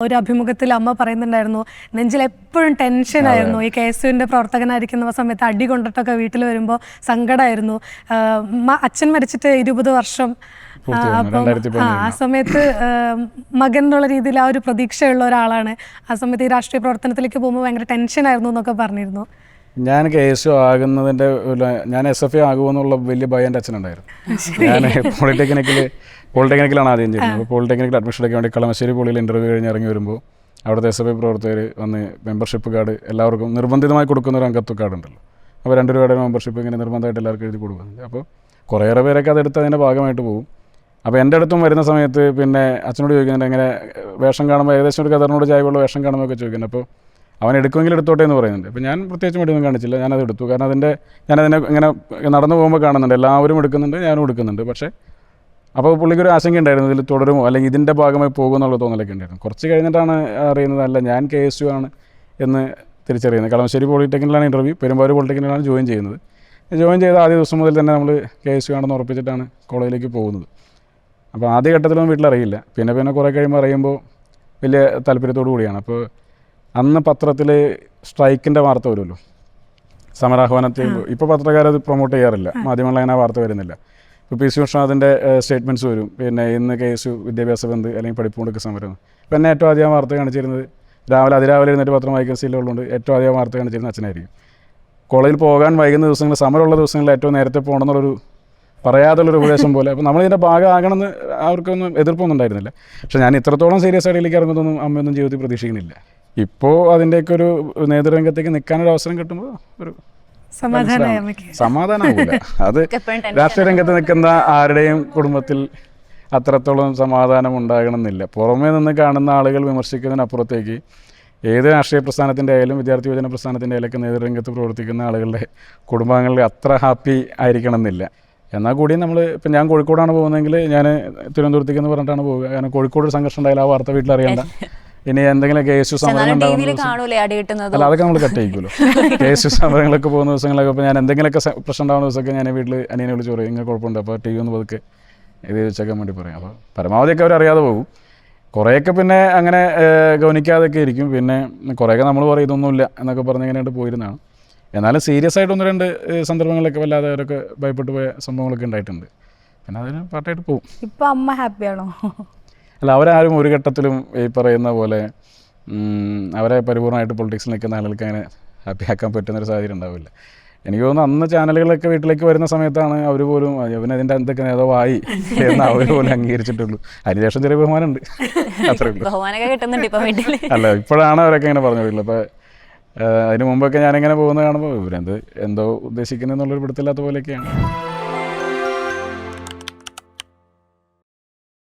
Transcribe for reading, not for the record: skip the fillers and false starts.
ഒരു അഭിമുഖത്തിൽ അമ്മ പറയുന്നുണ്ടായിരുന്നു, നെഞ്ചിൽ എപ്പോഴും ടെൻഷനായിരുന്നു. ഈ KSUവിൻ്റെ പ്രവർത്തകനായിരിക്കുന്ന സമയത്ത് അടി കൊണ്ടിട്ടൊക്കെ വീട്ടിൽ വരുമ്പോൾ സങ്കടമായിരുന്നു. അച്ഛൻ മരിച്ചിട്ട് 20 വർഷം. അപ്പം ആ സമയത്ത് മകൻ എന്നുള്ള രീതിയിൽ ആ ഒരു പ്രതീക്ഷയുള്ള ഒരാളാണ്. ആ സമയത്ത് ഈ രാഷ്ട്രീയ പ്രവർത്തനത്തിലേക്ക് പോകുമ്പോൾ ഭയങ്കര ടെൻഷനായിരുന്നു എന്നൊക്കെ പറഞ്ഞിരുന്നു. ഞാൻ KSU ആകുന്നതിൻ്റെ ഞാൻ SFA ആകുമെന്നുള്ള വലിയ ഭയം എൻ്റെ അച്ഛനുണ്ടായിരുന്നു. ഞാൻ പോളിടെക്നിക്കിലാണ് ആദ്യം ചെയ്യുന്നത്. അപ്പോൾ പോളിടെക്നിക്കിൽ അഡ്മിഷൻ എടുക്കാൻ വേണ്ടി കളമശ്ശേരി പോളിയിൽ ഇൻ്റർവ്യൂ കഴിഞ്ഞ് ഇറങ്ങി വരുമ്പോൾ അവിടുത്തെ SFA പ്രവർത്തകർ വന്ന് മെമ്പർഷിപ്പ് കാർഡ് എല്ലാവർക്കും നിർബന്ധിതമായി കൊടുക്കുന്ന ഒരു അംഗത്വ കാർഡ് ഉണ്ടല്ലോ. അപ്പോൾ 2 രൂപയുടെ മെമ്പർഷിപ്പ് ഇങ്ങനെ നിർബന്ധമായിട്ട് എല്ലാവർക്കും എഴുതി കൊടുക്കുന്നുണ്ട്. അപ്പോൾ കുറേയേറെ പേരൊക്കെ അതെടുത്ത് അതിൻ്റെ ഭാഗമായിട്ട് പോകും. അപ്പോൾ എൻ്റെ അടുത്തും വരുന്ന സമയത്ത് പിന്നെ അച്ഛനോട് ചോദിക്കുന്നുണ്ട്, എങ്ങനെ വേഷം കാണുമ്പോൾ ഏകദേശം ഒരു കതറിനോട് ചായവുള്ള വേഷം കാണുമ്പോൾ ഒക്കെ ചോദിക്കുന്നുണ്ട്. അപ്പോൾ അവൻ എടുക്കുമെങ്കിൽ എടുത്തോട്ടെ എന്ന് പറയുന്നുണ്ട്. അപ്പോൾ ഞാൻ പ്രത്യേകിച്ച് മടിയൊന്നും കാണിച്ചില്ല, ഞാനത് എടുത്തു. കാരണം ഞാനതിനെ ഇങ്ങനെ നടന്നു പോകുമ്പോൾ കാണുന്നുണ്ട് എല്ലാവരും എടുക്കുന്നുണ്ട്, ഞാനും എടുക്കുന്നുണ്ട്. പക്ഷേ അപ്പോൾ പുള്ളിക്കൊരു ആശങ്ക ഉണ്ടായിരുന്നു, ഇതിൽ തുടരുമോ അല്ലെങ്കിൽ ഇതിൻ്റെ ഭാഗമായി പോകുമെന്നുള്ള തോന്നലൊക്കെ ഉണ്ടായിരുന്നു. കുറച്ച് കഴിഞ്ഞിട്ടാണ് അറിയുന്നത്, അല്ല ഞാൻ KSU ആണ് എന്ന് തിരിച്ചറിയുന്നത്. കളമശ്ശേരി പോളിടെക്നിക്കിലാണ് ഇൻ്റർവ്യൂ, പെരുമ്പാവൂർ പോളിടെക്നിക്കിലാണ് ജോയിൻ ചെയ്യുന്നത്. ജോയിൻ ചെയ്ത ആദ്യ ദിവസം മുതൽ തന്നെ നമ്മൾ KSU ആണെന്ന് ഉറപ്പിച്ചിട്ടാണ് കോളേജിലേക്ക് പോകുന്നത്. അപ്പോൾ ആദ്യ ഘട്ടത്തിലൊന്നും വീട്ടിലറിയില്ല. പിന്നെ കുറേ കഴിയുമ്പോൾ അറിയുമ്പോൾ വലിയ താല്പര്യത്തോടു കൂടിയാണ്. അപ്പോൾ അന്ന് പത്രത്തിൽ സ്ട്രൈക്കിൻ്റെ വാർത്ത വരുമല്ലോ, സമരാഹ്വാനത്തെ. ഇപ്പോൾ പത്രക്കാരത് പ്രൊമോട്ട് ചെയ്യാറില്ല, മാധ്യമങ്ങളിൽ അങ്ങനെ വാർത്ത വരുന്നില്ല. ഇപ്പോൾ PC വിശ്വനാഥിൻ്റെ സ്റ്റേറ്റ്മെൻറ്റ്സ് വരും, പിന്നെ ഇന്ന് KSU വിദ്യാഭ്യാസ ബന്ദ് അല്ലെങ്കിൽ പഠിപ്പുകൊണ്ടൊക്കെ സമരം. ഇപ്പം എന്നെ ഏറ്റവും ആദ്യം വാർത്ത കാണിച്ചിരുന്നത് അതിരാവിലെ ഇരുന്നിട്ട് പത്രം വായിക്കാൻ ശീലമുള്ളതുകൊണ്ട് ഏറ്റവും ആദ്യം വാർത്ത കാണിച്ചിരുന്നത് അച്ഛനായിരിക്കും. കോളേജിൽ പോകാൻ വൈകുന്ന ദിവസങ്ങൾ, സമരമുള്ള ദിവസങ്ങളിൽ ഏറ്റവും നേരത്തെ പോകണമെന്നുള്ളൊരു പറയാതുള്ളൊരു ഉപദേശം പോലെ. അപ്പോൾ നമ്മളിതിൻ്റെ ഭാഗമാകണമെന്ന് അവർക്കൊന്നും എതിർപ്പൊന്നും ഉണ്ടായിരുന്നില്ല. പക്ഷേ ഞാൻ ഇത്രത്തോളം സീരിയസ് ആയിട്ടിലേക്ക് ഇറങ്ങുന്നതൊന്നും അമ്മയൊന്നും ജീവിതത്തിൽ പ്രതീക്ഷിക്കുന്നില്ല. ഇപ്പോൾ അതിൻ്റെയൊക്കെ ഒരു നേതൃരംഗത്തേക്ക് നിൽക്കാനൊരു അവസരം കിട്ടുമ്പോൾ ഒരു സമാധാനമാവില്ല. അത് രാഷ്ട്രീയ രംഗത്ത് നിൽക്കുന്ന ആരുടെയും കുടുംബത്തിൽ അത്രത്തോളം സമാധാനം ഉണ്ടാകണമെന്നില്ല. പുറമേ നിന്ന് കാണുന്ന ആളുകൾ വിമർശിക്കുന്നതിനപ്പുറത്തേക്ക് ഏത് രാഷ്ട്രീയ പ്രസ്ഥാനത്തിൻ്റെ ആയാലും വിദ്യാർത്ഥി യുവജന പ്രസ്ഥാനത്തിൻ്റെ ആയാലൊക്കെ നേതൃരംഗത്ത് പ്രവർത്തിക്കുന്ന ആളുകളുടെ കുടുംബാംഗങ്ങളിൽ അത്ര ഹാപ്പി ആയിരിക്കണം എന്നില്ല. എന്നാൽ കൂടി ഇപ്പം ഞാൻ കോഴിക്കോടാണ് പോകുന്നതെങ്കിൽ ഞാൻ തിരുവനന്തപുരത്തേക്ക് എന്ന് പറഞ്ഞിട്ടാണ് പോവുക. കാരണം കോഴിക്കോട് ഒരു സംഘർഷം ഉണ്ടായാലും ആ വാർത്ത വീട്ടിലറിയണ്ട. ഇനി എന്തെങ്കിലും KSU സമരം അല്ല, അതൊക്കെ നമ്മൾ കട്ടയിക്കുമല്ലോ. KSU സമരങ്ങളൊക്കെ പോകുന്ന ദിവസങ്ങളൊക്കെ ഇപ്പോൾ ഞാൻ എന്തെങ്കിലുമൊക്കെ പ്രശ്നം ഉണ്ടാകുന്ന ദിവസമൊക്കെ ഞാൻ വീട്ടിൽ അനിയനെ വിളിച്ച് പറയും, ഇങ്ങനെ കുഴപ്പമുണ്ട്, അപ്പോൾ TV ഒന്ന് പതുക്കെ ഇത് വെച്ചേക്കാൻ വേണ്ടി പറയും. അപ്പോൾ പരമാവധിയൊക്കെ അവരറിയാതെ പോകും. കുറേയൊക്കെ പിന്നെ അങ്ങനെ ഗൗനിക്കാതൊക്കെ ഇരിക്കും. പിന്നെ കുറേയൊക്കെ നമ്മൾ പറയും ഇതൊന്നുമില്ല എന്നൊക്കെ പറഞ്ഞ് ഇങ്ങനെയായിട്ട് പോയിരുന്നതാണ്. എന്നാലും സീരിയസ് ആയിട്ട് 1-2 സന്ദർഭങ്ങളൊക്കെ വല്ലാതെ അവരൊക്കെ ഭയപ്പെട്ടു പോയ സംഭവങ്ങളൊക്കെ ഉണ്ടായിട്ടുണ്ട്. പിന്നെ അതിന് പാട്ടായിട്ട് പോകും. ഇപ്പോൾ അമ്മ ഹാപ്പിയാണോ? അല്ല, അവരാരും ഒരു ഘട്ടത്തിലും ഈ പറയുന്ന പോലെ അവരെ പരിപൂർണ്ണമായിട്ട് പൊളിറ്റിക്സിൽ നിൽക്കുന്ന ആളുകൾക്ക് അങ്ങനെ ഹാപ്പി ആക്കാൻ പറ്റുന്നൊരു സാഹചര്യം ഉണ്ടാവില്ല. എനിക്ക് തോന്നുന്നു അന്ന് ചാനലുകളൊക്കെ വീട്ടിലേക്ക് വരുന്ന സമയത്താണ് അവർ പോലും അവനതിൻ്റെ എന്തൊക്കെ നേതാവായി എന്ന് അവർ പോലും അംഗീകരിച്ചിട്ടുള്ളൂ. അതിനുശേഷം ചെറിയ ബഹുമാനമുണ്ട്, അത്രേ ഉള്ളൂ. അല്ല, ഇപ്പോഴാണ് അവരൊക്കെ ഇങ്ങനെ പറഞ്ഞിട്ടുള്ളത്. അപ്പോൾ അതിന് മുമ്പൊക്കെ ഞാനിങ്ങനെ പോകുന്നത് കാണുമ്പോൾ ഇവരെന്തോ ഉദ്ദേശിക്കുന്നത് എന്നുള്ളൊരു പിടുത്തില്ലാത്ത പോലെയൊക്കെയാണ്.